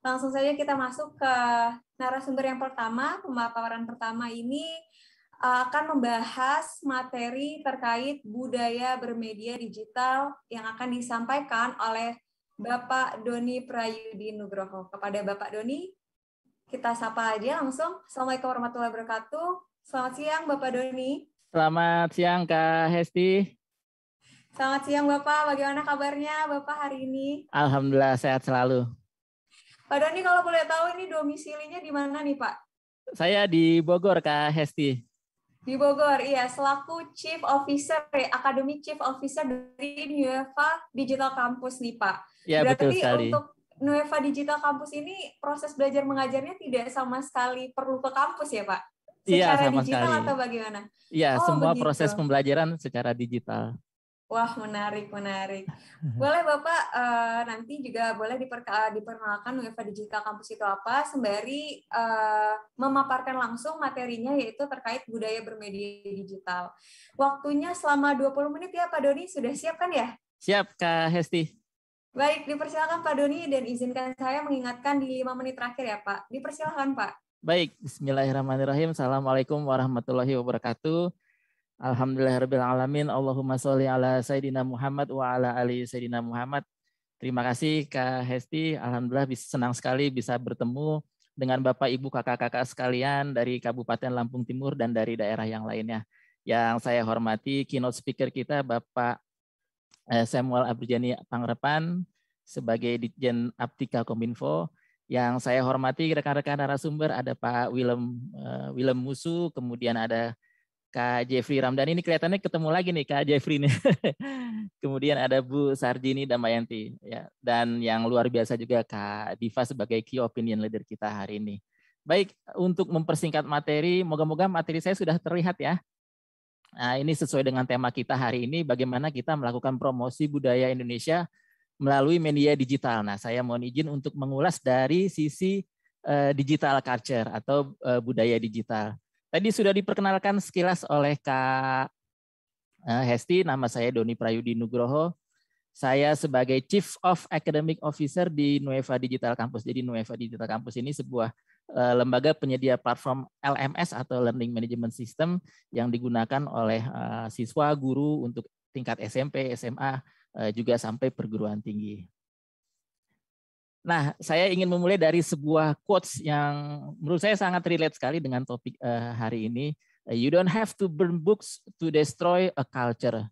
Langsung saja kita masuk ke narasumber yang pertama. Pemaparan pertama ini akan membahas materi terkait budaya bermedia digital yang akan disampaikan oleh Bapak Doni Prayudi Nugroho. Kepada Bapak Doni, kita sapa aja langsung. Assalamualaikum warahmatullahi wabarakatuh. Selamat siang, Bapak Doni. Selamat siang, Kak Hesti. Selamat siang, Bapak. Bagaimana kabarnya, Bapak, hari ini? Alhamdulillah, sehat selalu. Pak Doni, kalau boleh tahu ini domisilinya di mana nih, Pak? Saya di Bogor, Kak Hesti. Di Bogor, iya. Selaku Chief Officer, Academy Chief Officer dari Nueva Digital Campus nih, Pak. Ya, berarti betul sekali. Untuk Nueva Digital Campus ini proses belajar mengajarnya tidak sama sekali perlu ke kampus ya, Pak? Iya, Secara sama digital sekali. atau bagaimana? Iya, semua begitu. proses pembelajaran secara digital. Wah, menarik. Boleh Bapak nanti juga boleh diperkenalkan Nueva Digital Campus itu apa, sembari memaparkan langsung materinya yaitu terkait budaya bermedia digital. Waktunya selama 20 menit ya Pak Doni, sudah siap kan ya? Siap, Kak Hesti. Baik, dipersilakan Pak Doni dan izinkan saya mengingatkan di 5 menit terakhir ya Pak. Dipersilakan Pak. Baik, bismillahirrahmanirrahim. Assalamualaikum warahmatullahi wabarakatuh. Alhamdulillahirabbil alamin. Allahumma sholli ala sayidina Muhammad wa ala ali sayidina Muhammad. Terima kasih Kak Hesti. Alhamdulillah senang sekali bisa bertemu dengan Bapak Ibu kakak-kakak sekalian dari Kabupaten Lampung Timur dan dari daerah yang lainnya. Yang saya hormati keynote speaker kita Bapak Samuel Abrjani Pangrepan sebagai Ditjen Aptika Kominfo. Yang saya hormati rekan-rekan narasumber ada Pak Willem Musu, kemudian ada Kak Jeffrey Ramdhani, ini kelihatannya ketemu lagi nih Kak Jeffrey nih. Kemudian ada Bu Sarjini Damayanti, ya, dan yang luar biasa juga Kak Diva sebagai key opinion leader kita hari ini. Baik, untuk mempersingkat materi, moga-moga materi saya sudah terlihat ya. Nah, ini sesuai dengan tema kita hari ini, bagaimana kita melakukan promosi budaya Indonesia melalui media digital. Nah, saya mohon izin untuk mengulas dari sisi digital culture atau budaya digital. Tadi sudah diperkenalkan sekilas oleh Kak Hesti, nama saya Doni Prayudi Nugroho. Saya sebagai Chief of Academic Officer di Nueva Digital Campus. Jadi Nueva Digital Campus ini sebuah lembaga penyedia platform LMS atau Learning Management System yang digunakan oleh siswa, guru untuk tingkat SMP, SMA, juga sampai perguruan tinggi. Nah, saya ingin memulai dari sebuah quotes yang menurut saya sangat relate sekali dengan topik hari ini. You don't have to burn books to destroy a culture.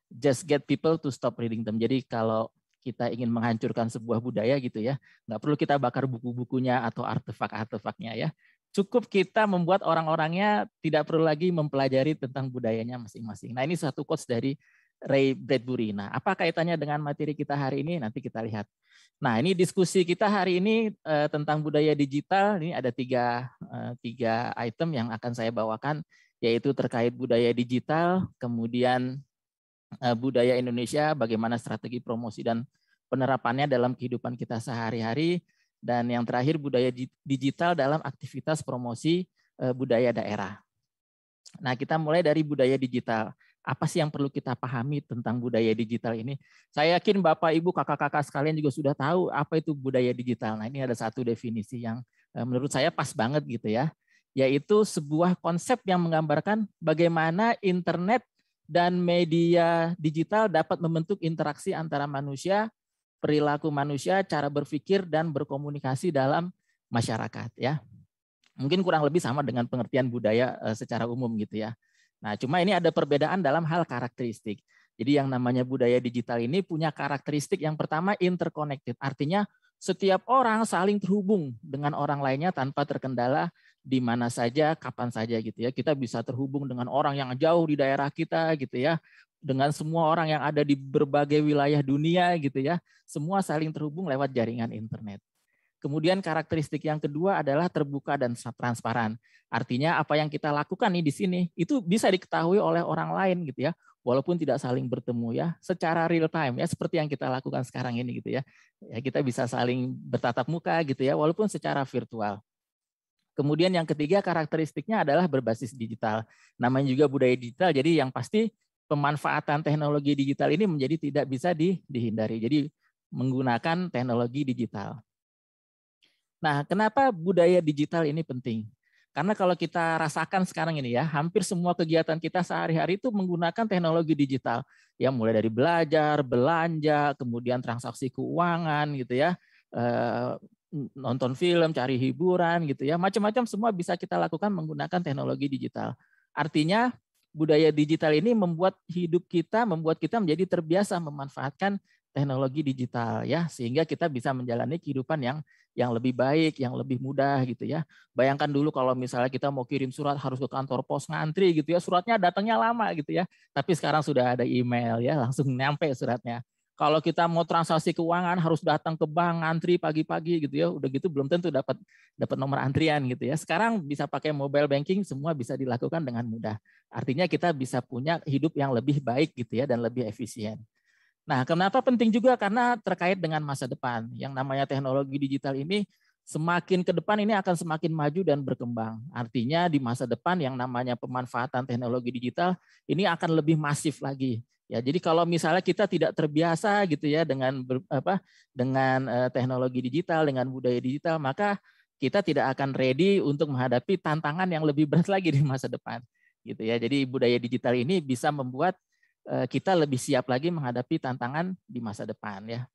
Just get people to stop reading them. Jadi kalau kita ingin menghancurkan sebuah budaya gitu ya, nggak perlu kita bakar buku-bukunya atau artefak-artefaknya ya. Cukup kita membuat orang-orangnya tidak perlu lagi mempelajari tentang budayanya masing-masing. Nah, ini satu quotes dari Ray Bradbury. Nah, apa kaitannya dengan materi kita hari ini? Nanti kita lihat. Nah, ini diskusi kita hari ini tentang budaya digital. Ini ada tiga item yang akan saya bawakan, yaitu terkait budaya digital, kemudian budaya Indonesia, bagaimana strategi promosi dan penerapannya dalam kehidupan kita sehari-hari, dan yang terakhir budaya digital dalam aktivitas promosi budaya daerah. Nah, kita mulai dari budaya digital. Apa sih yang perlu kita pahami tentang budaya digital ini? Saya yakin Bapak, Ibu, kakak-kakak sekalian juga sudah tahu apa itu budaya digital. Nah, ini ada satu definisi yang menurut saya pas banget gitu ya, yaitu sebuah konsep yang menggambarkan bagaimana internet dan media digital dapat membentuk interaksi antara manusia, perilaku manusia, cara berpikir, dan berkomunikasi dalam masyarakat. Ya, mungkin kurang lebih sama dengan pengertian budaya secara umum gitu ya. Nah, cuma ini ada perbedaan dalam hal karakteristik. Jadi yang namanya budaya digital ini punya karakteristik yang pertama interconnected. Artinya setiap orang saling terhubung dengan orang lainnya tanpa terkendala di mana saja, kapan saja gitu ya. Kita bisa terhubung dengan orang yang jauh di daerah kita gitu ya. Dengan semua orang yang ada di berbagai wilayah dunia gitu ya. Semua saling terhubung lewat jaringan internet. Kemudian karakteristik yang kedua adalah terbuka dan transparan. Artinya apa yang kita lakukan nih di sini itu bisa diketahui oleh orang lain gitu ya, walaupun tidak saling bertemu ya, secara real time ya, seperti yang kita lakukan sekarang ini gitu ya. Ya, kita bisa saling bertatap muka gitu ya, walaupun secara virtual. Kemudian yang ketiga karakteristiknya adalah berbasis digital. Namanya juga budaya digital, jadi yang pasti pemanfaatan teknologi digital ini menjadi tidak bisa dihindari. Jadi menggunakan teknologi digital. Nah, kenapa budaya digital ini penting? Karena kalau kita rasakan sekarang ini ya, hampir semua kegiatan kita sehari-hari itu menggunakan teknologi digital. Ya, mulai dari belajar, belanja, kemudian transaksi keuangan gitu ya, nonton film, cari hiburan gitu ya, macam-macam semua bisa kita lakukan menggunakan teknologi digital. Artinya budaya digital ini membuat kita menjadi terbiasa memanfaatkan teknologi digital ya, sehingga kita bisa menjalani kehidupan yang lebih baik, yang lebih mudah gitu ya. Bayangkan dulu kalau misalnya kita mau kirim surat harus ke kantor pos ngantri gitu ya, suratnya datangnya lama gitu ya. Tapi sekarang sudah ada email ya, langsung nyampe suratnya. Kalau kita mau transaksi keuangan harus datang ke bank ngantri pagi-pagi gitu ya, udah gitu belum tentu dapat nomor antrian gitu ya. Sekarang bisa pakai mobile banking, semua bisa dilakukan dengan mudah. Artinya kita bisa punya hidup yang lebih baik gitu ya dan lebih efisien. Nah, kenapa penting juga? Karena terkait dengan masa depan. Yang namanya teknologi digital ini semakin ke depan ini akan semakin maju dan berkembang. Artinya di masa depan yang namanya pemanfaatan teknologi digital ini akan lebih masif lagi. Ya, jadi kalau misalnya kita tidak terbiasa gitu ya dengan teknologi digital, dengan budaya digital, maka kita tidak akan ready untuk menghadapi tantangan yang lebih berat lagi di masa depan. Gitu ya. Jadi budaya digital ini bisa membuat kita lebih siap lagi menghadapi tantangan di masa depan ya.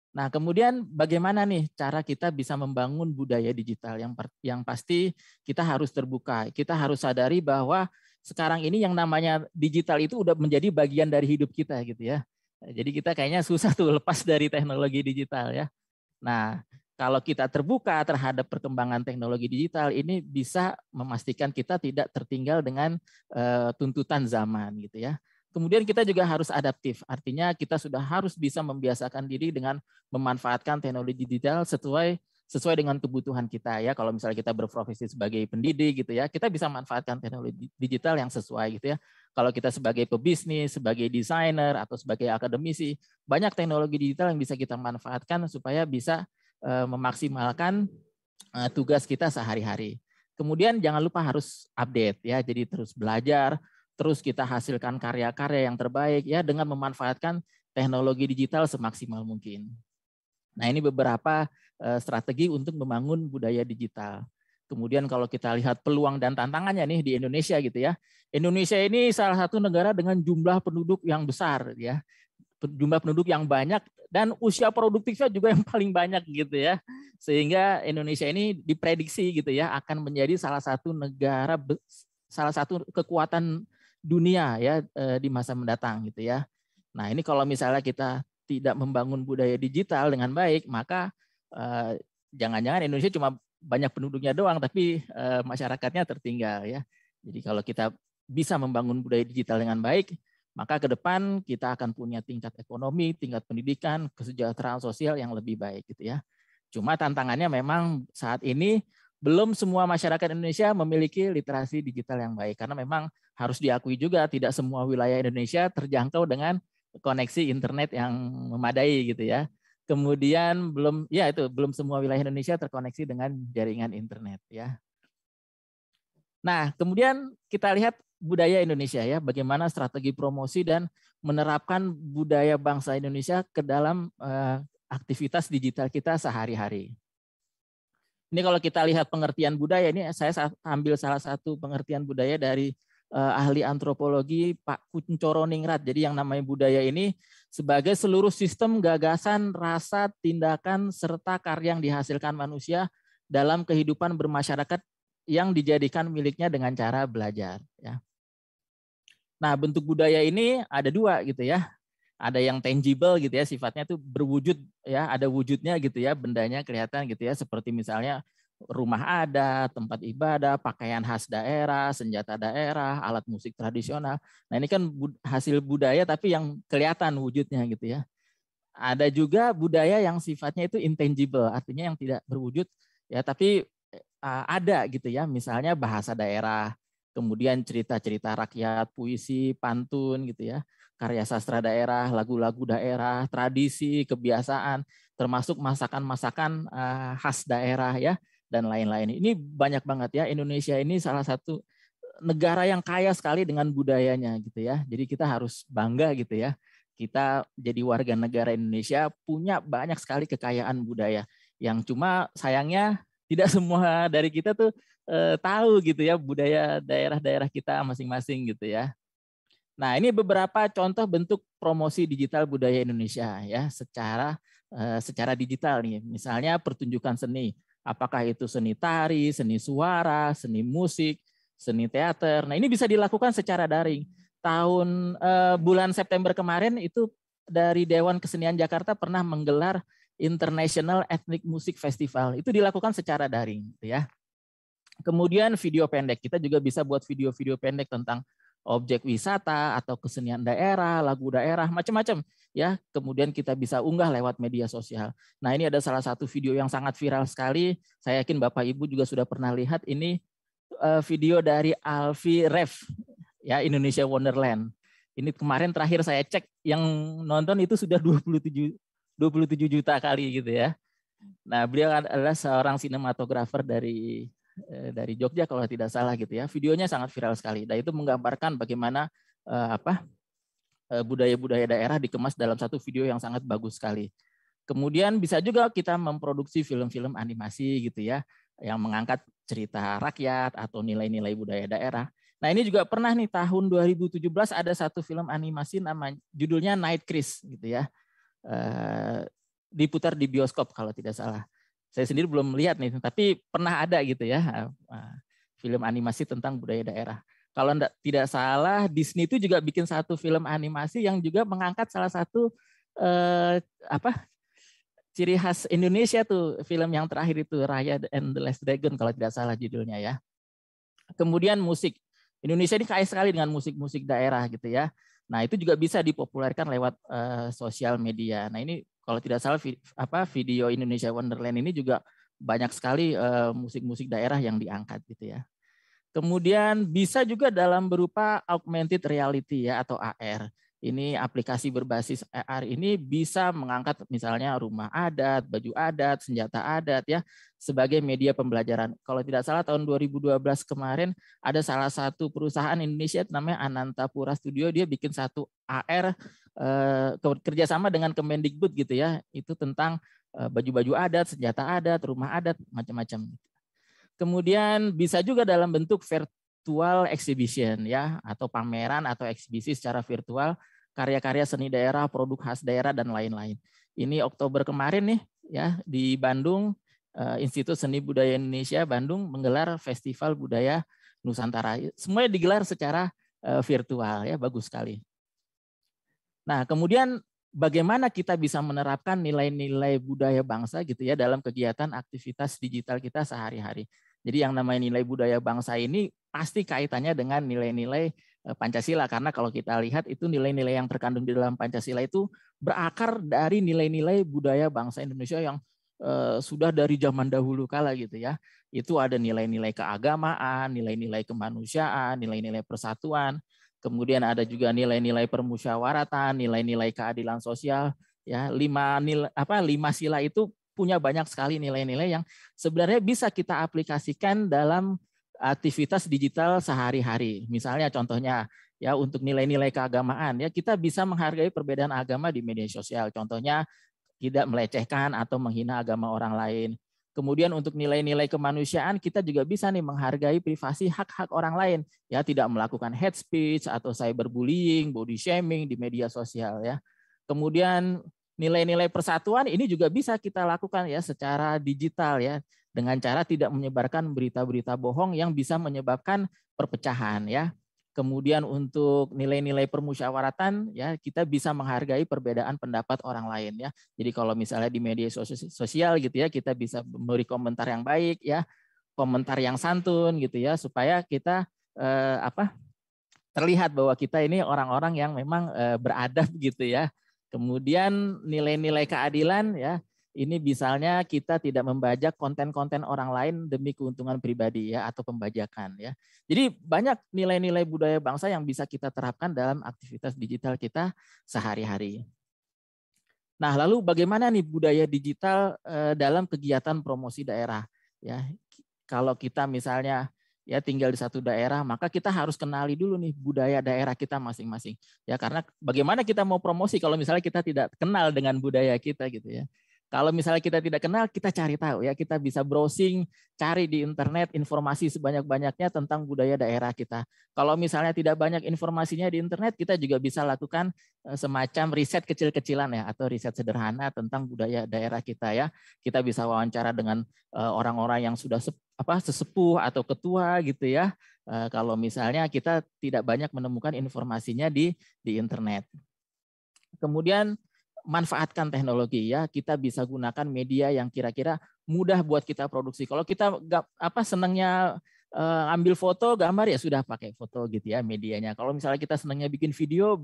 Nah, kemudian bagaimana nih cara kita bisa membangun budaya digital? Yang pasti kita harus terbuka. Kita harus sadari bahwa sekarang ini yang namanya digital itu udah menjadi bagian dari hidup kita gitu ya. Jadi kita kayaknya susah tuh lepas dari teknologi digital ya. Nah, kalau kita terbuka terhadap perkembangan teknologi digital, ini bisa memastikan kita tidak tertinggal dengan tuntutan zaman gitu ya. Kemudian kita juga harus adaptif, artinya kita sudah harus bisa membiasakan diri dengan memanfaatkan teknologi digital sesuai dengan kebutuhan kita ya. Kalau misalnya kita berprofesi sebagai pendidik gitu ya, kita bisa manfaatkan teknologi digital yang sesuai gitu ya. Kalau kita sebagai pebisnis, sebagai desainer atau sebagai akademisi, banyak teknologi digital yang bisa kita manfaatkan supaya bisa memaksimalkan tugas kita sehari-hari. Kemudian jangan lupa harus update ya, jadi terus belajar, terus kita hasilkan karya-karya yang terbaik ya dengan memanfaatkan teknologi digital semaksimal mungkin. Nah, ini beberapa strategi untuk membangun budaya digital. Kemudian kalau kita lihat peluang dan tantangannya nih di Indonesia gitu ya. Indonesia ini salah satu negara dengan jumlah penduduk yang besar ya. Jumlah penduduk yang banyak dan usia produktifnya juga yang paling banyak gitu ya. Sehingga Indonesia ini diprediksi gitu ya akan menjadi salah satu negara, salah satu kekuatan dunia ya di masa mendatang gitu ya. Nah, ini kalau misalnya kita tidak membangun budaya digital dengan baik, maka jangan-jangan Indonesia cuma banyak penduduknya doang tapi masyarakatnya tertinggal ya. Jadi kalau kita bisa membangun budaya digital dengan baik, maka ke depan kita akan punya tingkat ekonomi, tingkat pendidikan, kesejahteraan sosial yang lebih baik gitu ya. Cuma tantangannya memang saat ini belum semua masyarakat Indonesia memiliki literasi digital yang baik karena memang harus diakui juga tidak semua wilayah Indonesia terjangkau dengan koneksi internet yang memadai gitu ya. Kemudian belum semua wilayah Indonesia terkoneksi dengan jaringan internet ya. Nah, kemudian kita lihat budaya Indonesia ya, bagaimana strategi promosi dan menerapkan budaya bangsa Indonesia ke dalam aktivitas digital kita sehari-hari. Ini kalau kita lihat pengertian budaya, ini saya ambil salah satu pengertian budaya dari ahli antropologi Pak Kuncoro Ningrat. Jadi yang namanya budaya ini sebagai seluruh sistem gagasan, rasa, tindakan, serta karya yang dihasilkan manusia dalam kehidupan bermasyarakat yang dijadikan miliknya dengan cara belajar. Ya. Nah, bentuk budaya ini ada dua gitu ya. Ada yang tangible gitu ya, sifatnya itu berwujud ya, ada wujudnya gitu ya, bendanya kelihatan gitu ya, seperti misalnya rumah adat, tempat ibadah, pakaian khas daerah, senjata daerah, alat musik tradisional. Nah, ini kan hasil budaya tapi yang kelihatan wujudnya gitu ya. Ada juga budaya yang sifatnya itu intangible, artinya yang tidak berwujud ya, tapi ada gitu ya, misalnya bahasa daerah, kemudian cerita-cerita rakyat, puisi, pantun gitu ya, karya sastra daerah, lagu-lagu daerah, tradisi, kebiasaan, termasuk masakan-masakan khas daerah ya, dan lain-lain. Ini banyak banget ya, Indonesia ini salah satu negara yang kaya sekali dengan budayanya gitu ya. Jadi kita harus bangga gitu ya. Kita jadi warga negara Indonesia punya banyak sekali kekayaan budaya yang cuma sayangnya tidak semua dari kita tuh tahu gitu ya budaya daerah-daerah kita masing-masing gitu ya. Nah, ini beberapa contoh bentuk promosi digital budaya Indonesia ya secara digital nih. Misalnya pertunjukan seni, apakah itu seni tari, seni suara, seni musik, seni teater. Nah, ini bisa dilakukan secara daring. Bulan September kemarin itu dari Dewan Kesenian Jakarta pernah menggelar International Ethnic Music Festival. Itu dilakukan secara daring gitu ya. Kemudian video pendek, kita juga bisa buat video-video pendek tentang objek wisata atau kesenian daerah, lagu daerah, macam-macam ya. Kemudian kita bisa unggah lewat media sosial. Nah, ini ada salah satu video yang sangat viral sekali. Saya yakin Bapak Ibu juga sudah pernah lihat ini video dari Alfie Ref ya, Indonesia Wonderland. Ini kemarin terakhir saya cek yang nonton itu sudah 27 juta kali gitu ya. Nah, beliau adalah seorang sinematografer dari Jogja kalau tidak salah gitu ya. Videonya sangat viral sekali. Dan itu menggambarkan bagaimana budaya-budaya daerah dikemas dalam satu video yang sangat bagus sekali. Kemudian bisa juga kita memproduksi film-film animasi gitu ya, yang mengangkat cerita rakyat atau nilai-nilai budaya daerah. Nah, ini juga pernah nih tahun 2017 ada satu film animasi namanya judulnya Night Chris gitu ya. Diputar di bioskop kalau tidak salah. Saya sendiri belum melihat nih, tapi pernah ada gitu ya film animasi tentang budaya daerah. Kalau tidak salah, Disney itu juga bikin satu film animasi yang juga mengangkat salah satu ciri khas Indonesia tuh, film yang terakhir itu Raya and the Last Dragon kalau tidak salah judulnya ya. Kemudian musik. Indonesia ini kaya sekali dengan musik-musik daerah gitu ya. Nah, itu juga bisa dipopulerkan lewat sosial media. Nah, ini kalau tidak salah video Indonesia Wonderland ini juga banyak sekali musik-musik daerah yang diangkat gitu ya. Kemudian bisa juga dalam berupa augmented reality ya atau AR. Ini aplikasi berbasis AR ini bisa mengangkat misalnya rumah adat, baju adat, senjata adat ya sebagai media pembelajaran. Kalau tidak salah tahun 2012 kemarin ada salah satu perusahaan Indonesia namanya Anantapura Studio, dia bikin satu AR kerjasama dengan Kemendikbud gitu ya, itu tentang baju-baju adat, senjata adat, rumah adat, macam-macam. Kemudian bisa juga dalam bentuk virtual exhibition ya atau pameran atau eksibisi secara virtual karya-karya seni daerah, produk khas daerah dan lain-lain. Ini Oktober kemarin nih ya di Bandung, Institut Seni Budaya Indonesia Bandung menggelar Festival Budaya Nusantara. Semuanya digelar secara virtual ya, bagus sekali. Nah, kemudian bagaimana kita bisa menerapkan nilai-nilai budaya bangsa gitu ya dalam kegiatan aktivitas digital kita sehari-hari. Jadi yang namanya nilai budaya bangsa ini pasti kaitannya dengan nilai-nilai Pancasila, karena kalau kita lihat itu nilai-nilai yang terkandung di dalam Pancasila itu berakar dari nilai-nilai budaya bangsa Indonesia yang sudah dari zaman dahulu kala gitu ya. Itu ada nilai-nilai keagamaan, nilai-nilai kemanusiaan, nilai-nilai persatuan. Kemudian ada juga nilai-nilai permusyawaratan, nilai-nilai keadilan sosial. Ya, 5 sila itu punya banyak sekali nilai-nilai yang sebenarnya bisa kita aplikasikan dalam aktivitas digital sehari-hari. Misalnya contohnya ya untuk nilai-nilai keagamaan ya kita bisa menghargai perbedaan agama di media sosial. Contohnya tidak melecehkan atau menghina agama orang lain. Kemudian untuk nilai-nilai kemanusiaan kita juga bisa nih menghargai privasi hak-hak orang lain ya, tidak melakukan hate speech atau cyberbullying, body shaming di media sosial ya. Kemudian nilai-nilai persatuan ini juga bisa kita lakukan ya secara digital ya dengan cara tidak menyebarkan berita-berita bohong yang bisa menyebabkan perpecahan ya. Kemudian untuk nilai-nilai permusyawaratan ya kita bisa menghargai perbedaan pendapat orang lain ya. Jadi kalau misalnya di media sosial gitu ya kita bisa memberi komentar yang baik ya, komentar yang santun gitu ya supaya kita terlihat bahwa kita ini orang-orang yang memang beradab gitu ya. Kemudian nilai-nilai keadilan ya. Ini misalnya kita tidak membajak konten-konten orang lain demi keuntungan pribadi ya atau pembajakan ya. Jadi banyak nilai-nilai budaya bangsa yang bisa kita terapkan dalam aktivitas digital kita sehari-hari. Nah, lalu bagaimana nih budaya digital dalam kegiatan promosi daerah ya. Kalau kita misalnya ya tinggal di satu daerah, maka kita harus kenali dulu nih budaya daerah kita masing-masing. Ya karena bagaimana kita mau promosi kalau misalnya kita tidak kenal dengan budaya kita gitu ya. Kalau misalnya kita tidak kenal, kita cari tahu ya, kita bisa browsing, cari di internet informasi sebanyak-banyaknya tentang budaya daerah kita. Kalau misalnya tidak banyak informasinya di internet, kita juga bisa lakukan semacam riset kecil-kecilan ya, atau riset sederhana tentang budaya daerah kita ya. Kita bisa wawancara dengan orang-orang yang sudah sesepuh atau ketua gitu ya. Kalau misalnya kita tidak banyak menemukan informasinya di internet. Kemudian manfaatkan teknologi ya, kita bisa gunakan media yang kira-kira mudah buat kita produksi. Kalau kita senangnya ambil foto, gambar ya sudah pakai foto gitu ya medianya. Kalau misalnya kita senangnya bikin video.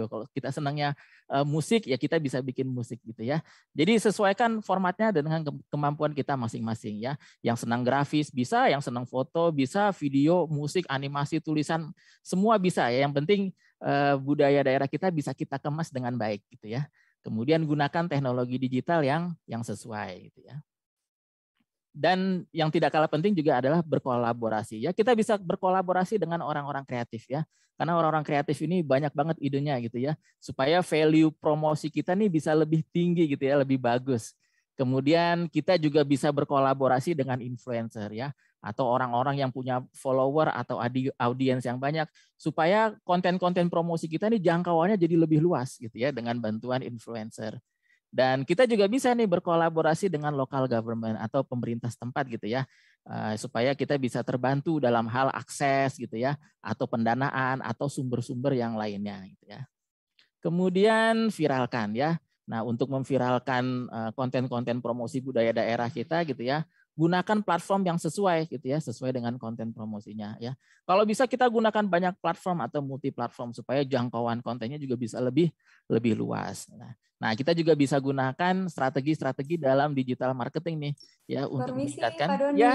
Kalau kita senangnya musik ya kita bisa bikin musik gitu ya. Jadi sesuaikan formatnya dengan kemampuan kita masing-masing ya. Yang senang grafis bisa, yang senang foto bisa, video, musik, animasi, tulisan semua bisa ya. Yang penting budaya daerah kita bisa kita kemas dengan baik gitu ya. Kemudian gunakan teknologi digital yang sesuai gitu ya. Dan yang tidak kalah penting juga adalah berkolaborasi ya. Kita bisa berkolaborasi dengan orang-orang kreatif ya. Karena orang-orang kreatif ini banyak banget idenya gitu ya. Supaya value promosi kita nih bisa lebih tinggi gitu ya, lebih bagus. Kemudian kita juga bisa berkolaborasi dengan influencer ya, atau orang-orang yang punya follower atau audiens yang banyak, supaya konten-konten promosi kita nih jangkauannya jadi lebih luas gitu ya dengan bantuan influencer. Dan kita juga bisa nih berkolaborasi dengan local government atau pemerintah setempat gitu ya, supaya kita bisa terbantu dalam hal akses gitu ya, atau pendanaan atau sumber-sumber yang lainnya gitu ya. Kemudian viralkan ya. Nah, untuk memviralkan konten-konten promosi budaya daerah kita gitu ya, gunakan platform yang sesuai gitu ya, sesuai dengan konten promosinya ya. Kalau bisa kita gunakan banyak platform atau multi platform supaya jangkauan kontennya juga bisa lebih luas. Nah, kita juga bisa gunakan strategi-strategi dalam digital marketing nih ya untuk Permisi, meningkatkan Pak Doni. ya.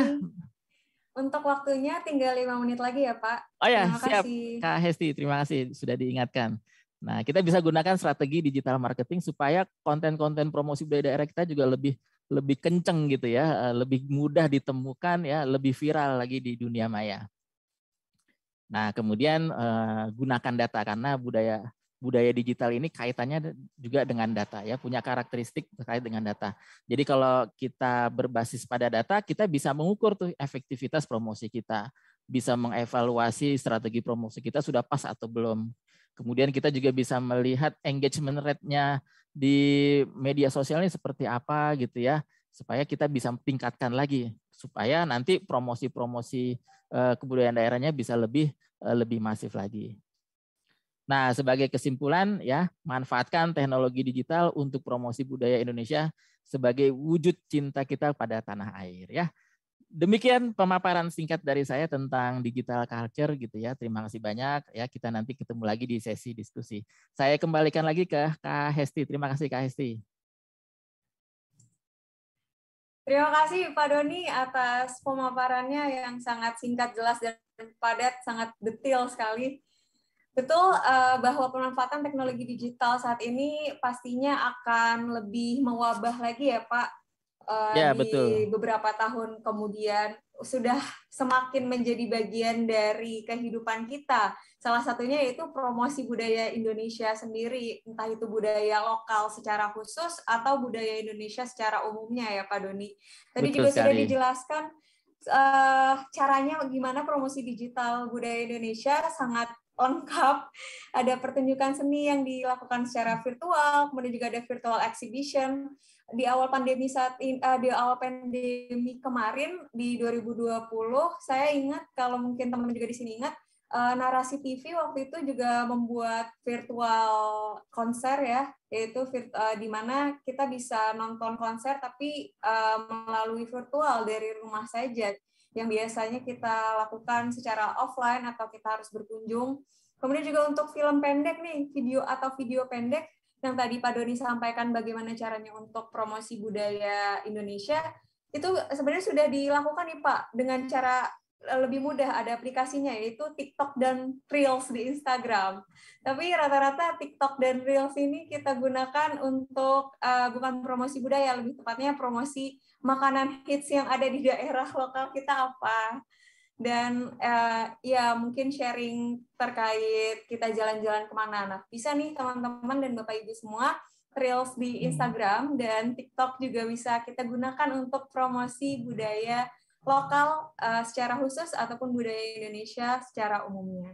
Untuk waktunya tinggal 5 menit lagi ya, Pak. Oh ya, Terima siap kasih. Kak Hesti, terima kasih sudah diingatkan. Nah, kita bisa gunakan strategi digital marketing supaya konten-konten promosi budaya daerah kita juga lebih kenceng gitu ya, lebih mudah ditemukan ya, lebih viral lagi di dunia maya. Nah, kemudian gunakan data karena budaya digital ini kaitannya juga dengan data ya, punya karakteristik terkait dengan data. Jadi kalau kita berbasis pada data, kita bisa mengukur tuh efektivitas promosi kita, bisa mengevaluasi strategi promosi kita sudah pas atau belum. Kemudian kita juga bisa melihat engagement rate-nya di media sosial ini seperti apa gitu ya, supaya kita bisa tingkatkan lagi, supaya nanti promosi-promosi kebudayaan daerahnya bisa lebih masif lagi. Nah, sebagai kesimpulan ya, manfaatkan teknologi digital untuk promosi budaya Indonesia sebagai wujud cinta kita pada tanah air ya. Demikian pemaparan singkat dari saya tentang digital culture gitu ya. Terima kasih banyak ya. Kita nanti ketemu lagi di sesi diskusi. Saya kembalikan lagi ke Kak Hesti. Terima kasih Kak Hesti. Terima kasih Pak Doni atas pemaparannya yang sangat singkat, jelas, dan padat, sangat detail sekali. Betul bahwa pemanfaatan teknologi digital saat ini pastinya akan lebih mewabah lagi ya Pak, Ya, di betul. beberapa tahun kemudian sudah semakin menjadi bagian dari kehidupan kita. Salah satunya yaitu promosi budaya Indonesia sendiri, entah itu budaya lokal secara khusus atau budaya Indonesia secara umumnya ya Pak Doni. Tadi Betul juga sekali. sudah dijelaskan caranya bagaimana promosi digital budaya Indonesia sangat lengkap. Ada pertunjukan seni yang dilakukan secara virtual, kemudian juga ada virtual exhibition. Di awal pandemi kemarin di 2020, saya ingat, kalau mungkin teman-teman juga di sini ingat, Narasi TV waktu itu juga membuat virtual konser ya, yaitu di mana kita bisa nonton konser tapi melalui virtual dari rumah saja, yang biasanya kita lakukan secara offline atau kita harus berkunjung. Kemudian juga untuk film pendek nih, video pendek yang tadi Pak Doni sampaikan bagaimana caranya untuk promosi budaya Indonesia, itu sebenarnya sudah dilakukan nih Pak dengan cara lebih mudah, ada aplikasinya yaitu TikTok dan Reels di Instagram. Tapi rata-rata TikTok dan Reels ini kita gunakan untuk bukan promosi budaya, lebih tepatnya promosi makanan hits yang ada di daerah lokal kita apa. Dan ya mungkin sharing terkait kita jalan-jalan kemana. Nah, bisa nih teman-teman dan Bapak Ibu semua Reels di Instagram dan TikTok juga bisa kita gunakan untuk promosi budaya lokal secara khusus ataupun budaya Indonesia secara umumnya.